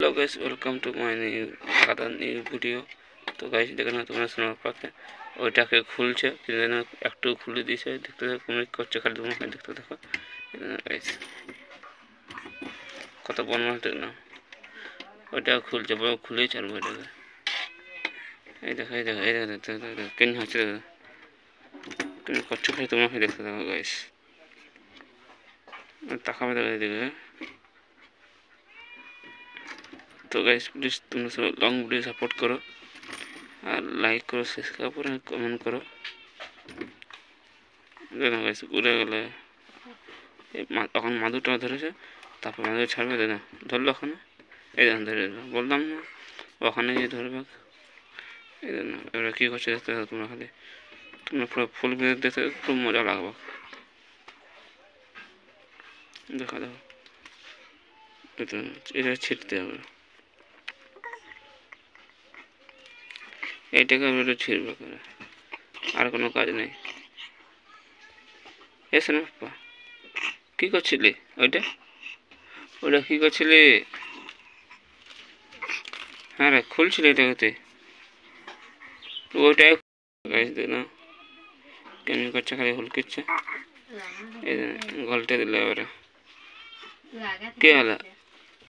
Hello guys, welcome to my new video. তো guys দেখেন তোমরা শোনার পাকে ওইটাকে খুলছে কিন্তু একটু খুলে দিয়েছে, দেখতে দেখো তুমি করছে, খালি তোমরা দেখতে দেখো গাইস কত বনমাস দেখ না, ওইটা খুলছে খুলেই ছাড়বো এটাকে। এই দেখো এই দেখো এই দেখো দেখতে দেখো কেন হচ্ছে, তুমি করছো খালি তোমরা দেখতে দেখো গাইস, তাকাবে দেখো এদিকে। तो गाइस प्लीज तुम सब लॉन्ग वीडियो सपोर्ट करो और लाइक करो, सब्सक्राइब करो, कमेंट करो। देखो गाइस उड़े गেলে এখন মাদুরটা ধরেছে, তারপর মাদুর ছাড়বে, দেখো ধরলো ওখানে, এই দেখুন ধরে বললাম না ওখানে গিয়ে ধরবে। এই দেখুন এবার কী করছে দেখতে থাকো তোমরা, খালি তোমরা পুরো ফুল ভিডিও দেখতে খুব মজা লাগবে। দেখো দেখো এটা ছিটতে হবে, এইটাকে একটু ছিড়বে করে, আর কোনো কাজ নেই। এসে না বাপ্পা, কী করছিলি ওইটা, ওটা কী করছিলি? হ্যাঁ রে খুলছিলি এটাকে, ওইটাই গাইস দে না কেমনি করছে, খালি হুলকিচ্ছে। এই ঘলটে দিলে এবারে কে হলো।